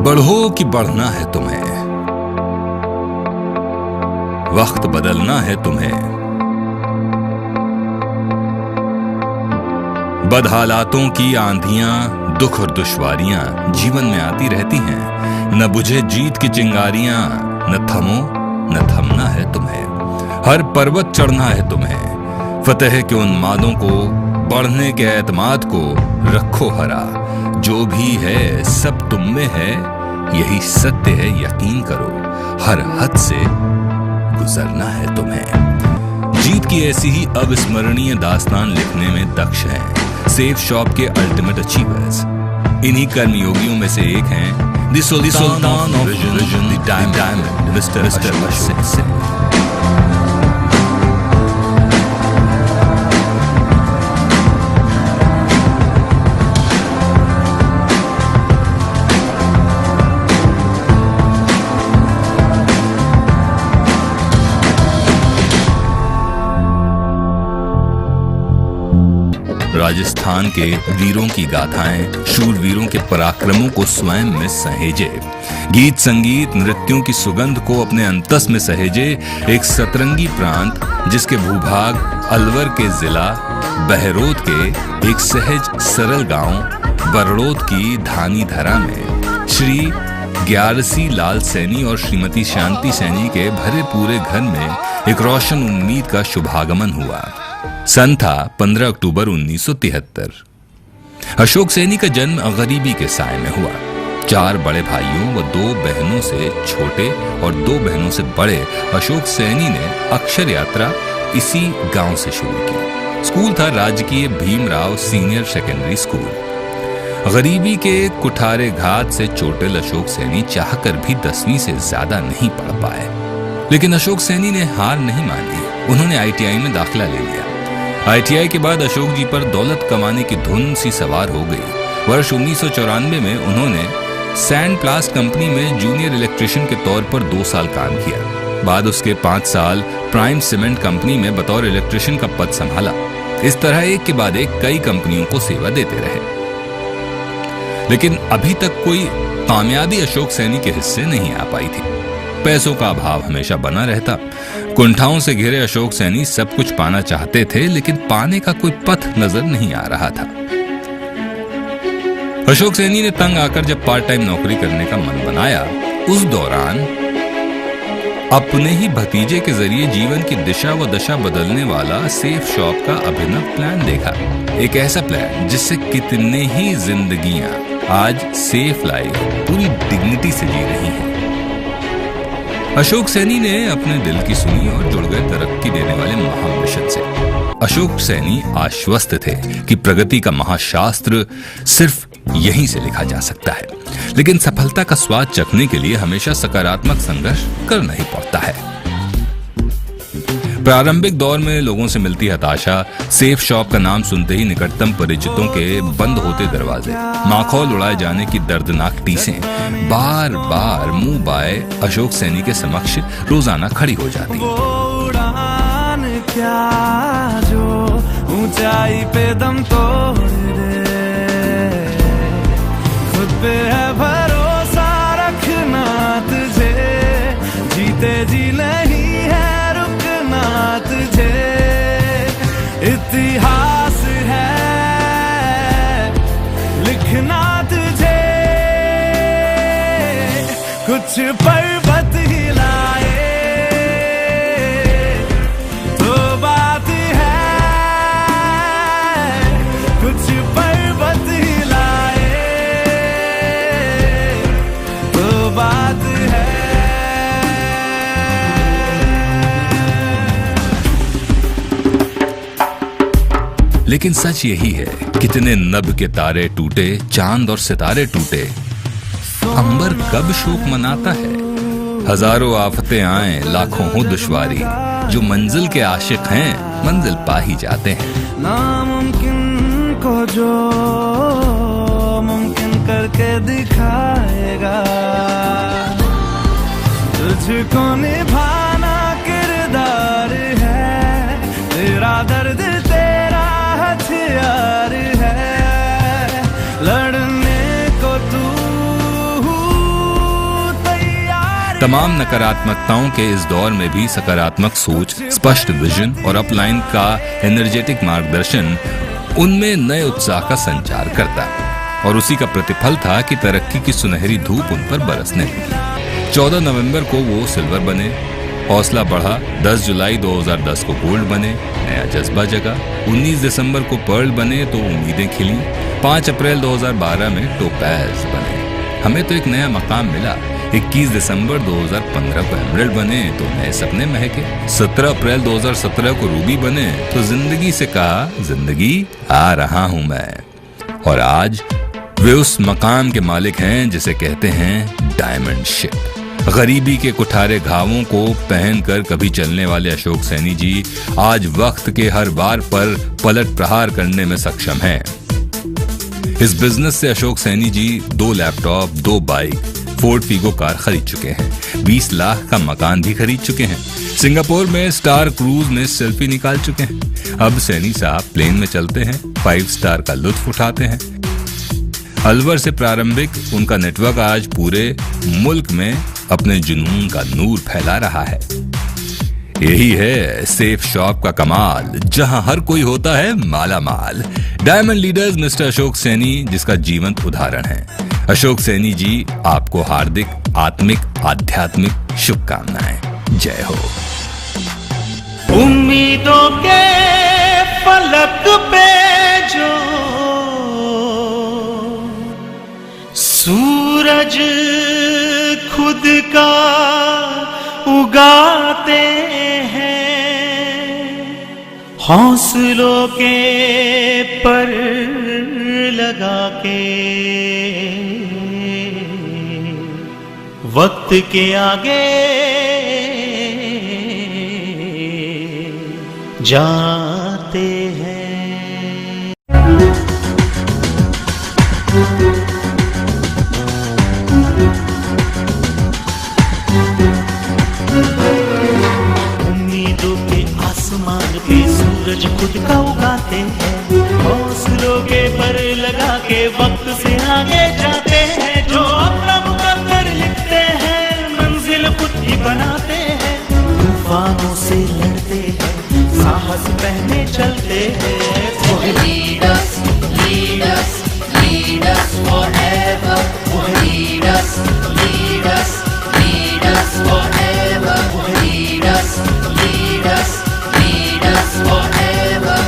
बढ़ो कि बढ़ना है तुम्हें, वक्त बदलना है तुम्हें। बदहालातों की आंधियां, दुख और दुश्वारियां जीवन में आती रहती हैं। न बुझे जीत की चिंगारियां, न थमो न थमना है तुम्हें। हर पर्वत चढ़ना है तुम्हें। फतेह के उन्मादों को, बढ़ने के एतमाद को रखो हरा। जो भी है सब तुम में है, यही सत्य है यकीन करो। हर हद से गुजरना है तुम्हें। जीत की ऐसी ही अविस्मरणीय दास्तान लिखने में दक्ष हैं सेफ शॉप के अल्टीमेट अचीवर्स। इन्हीं कर्मयोगियों में से एक हैं the sultan of vision, the diamond, mister Ashok Sen. Rajasthan के वीरों की गाथाएं, शूरवीरों के पराक्रमों को स्वयं में सहेजे, गीत संगीत नृत्यों की सुगंध को अपने अंतस में सहेजे एक सतरंगी प्रांत, जिसके भूभाग अलवर के जिला बहरोद के एक सहज सरल गांव बरड़ोद की धानी धरा में श्री ग्यारसी लाल सैनी और श्रीमती शांति सैनी के भरे पूरे घर में एक रोशन उम्मीद का शुभागमन हुआ। सन था 15 अक्टूबर 1973। अशोक सैनी का जन्म गरीबी के साए में हुआ। 4 बड़े भाइयों व 2 बहनों से छोटे और 2 बहनों से बड़े अशोक सैनी ने अक्षर यात्रा इसी गांव से शुरू की। स्कूल था राजकीय भीमराव सीनियर सेकेंडरी स्कूल। गरीबी के कुठारे घात से चोटिल अशोक सैनी चाहकर भी 10वीं से ज्यादा नहीं पढ़ पाए, लेकिन अशोक सैनी ने हार नहीं मानी। उन्होंने ITI में दाखिला ले लिया। ITI के बाद अशोक जी पर दौलत कमाने की धुन सी सवार हो गई। वर्ष 1994 में उन्होंने सैंड प्लास्ट कंपनी में जूनियर इलेक्ट्रिशियन के तौर पर 2 साल काम किया। बाद उसके 5 साल प्राइम सीमेंट कंपनी में बतौर इलेक्ट्रिशियन का पद संभाला। इस तरह एक के बाद एक कई कंपनियों को सेवा देते रहे, लेकिन अभी तक कोई कामयाबी अशोक सैनी के हिस्से नहीं आ पाई थी। पैसों का अभाव हमेशा बना रहता। कुंठाओं से घिरे अशोक सैनी सब कुछ पाना चाहते थे, लेकिन पाने का कोई पथ नजर नहीं आ रहा था। अशोक सैनी ने तंग आकर जब पार्ट टाइम नौकरी करने का मन बनाया, उस दौरान अपने ही भतीजे के जरिए जीवन की दिशा व दशा बदलने वाला सेफ शॉप का अभिनव प्लान देखा। एक ऐसा प्लान जिससे कितने ही जिंदगियां आज सेफ लाइफ पूरी डिग्निटी से जी रही हैं। अशोक सैनी ने अपने दिल की सुनी और जुड़ गए तरक्की देने वाले महामिशन से। अशोक सैनी आश्वस्त थे कि प्रगति का महाशास्त्र सिर्फ यहीं से लिखा जा सकता है, लेकिन सफलता का स्वाद चखने के लिए हमेशा सकारात्मक संघर्ष करना ही पड़ता है। प्रारंभिक दौर में लोगों से मिलती हताशा, सेफ शॉप का नाम सुनते ही निकटतम परिचितों के बंद होते दरवाजे, माखौल उड़ाए जाने की दर्दनाक टीसें बार बार मुंह बाए अशोक सैनी के समक्ष रोजाना खड़ी हो जाती। उड़ान क्या जो ऊंचाई पे दम तोड़ दे, खुद पे है भरोसा रखना तुझे, जीते जी नहीं है रुकना तुझे। इतिहास है लिखना तुझे, कुछ पर्वत हिलाए तो बात है, कुछ पर्वत हिलाए तो बात है। लेकिन सच यही है, कितने नभ के तारे टूटे, चांद और सितारे टूटे, अंबर कब शोक मनाता है। हजारों आफतें आए, लाखों हो दुश्वारी, जो मंजिल के आशिक हैं मंजिल पा ही जाते हैं। नामुमकिन को जो मुमकिन करके दिखाएगा, तुझको निभाना किरदार है, तेरा दर्द तेरा हथियार है, लड़ने तमाम नकारात्मकताओं के इस दौर में भी सकारात्मक सोच, स्पष्ट विजन और अपलाइन का एनर्जेटिक मार्गदर्शन उनमें नए उत्साह का संचार करता, और उसी का प्रतिफल था कि तरक्की की सुनहरी धूप उन पर बरसने लगी। 14 नवंबर को वो सिल्वर बने, हौसला बढ़ा। 10 जुलाई 2010 को गोल्ड बने, नया जज्बा जगा। 19 दिसंबर को पर्ल बने तो उम्मीदें खिली। 5 अप्रैल 2012 में टोपैज बने, हमें तो एक नया मकाम मिला। 21 दिसंबर 2015 को एमरल्ड बने तो नए सपने महके। 17 अप्रैल 2017 को रूबी बने तो जिंदगी से कहा, जिंदगी आ रहा हूं मैं। और आज वे उस मकाम के मालिक हैं जिसे कहते हैं डायमंड शिप। गरीबी के कुठारे घावों को पहनकर कभी चलने वाले अशोक सैनी जी आज वक्त के हर बार पर पलट प्रहार करने में सक्षम हैं। इस बिजनेस से Ashok Saini ji 2 laptop, 2 bike, Ford Figo car खरीद चुके हैं, 20 लाख का मकान भी खरीद चुके हैं, सिंगापुर में स्टार क्रूज में सेल्फी निकाल चुके हैं। अब सैनी साहब प्लेन में चलते हैं, 5 स्टार का लुत्फ उठाते हैं। अलवर से प्रारंभिक उनका नेटवर्क आज पूरे मुल्क में अपने जुनून का नूर फैला रहा है। यही है सेफ शॉप का कमाल, जहां हर कोई होता है माला माल। Diamond leaders mister Ashok Saini जिसका जीवंत उदाहरण है। अशोक सैनी जी, आपको हार्दिक आत्मिक आध्यात्मिक शुभकामनाएं। जय हो। उम्मीदों के फलक पे जो सूरज खुद का उगाते हैं, हौसलों के पर लगा के वक्त के आगे जाते हैं। उम्मीदों के आसमान पे सूरज खुद का उगाते हैं, हौसलों के पर लगा के वक्त से आगे जाते हैं। जो अपना मुकद्दर लिखते हैं, मंजिल खुद ही बनाते हैं। तूफानों से लड़ते हैं, साहस पहने चलते हैं। Lead us, lead us, lead us forever. Lead us, lead us, lead us forever. Lead us, lead us, lead us forever.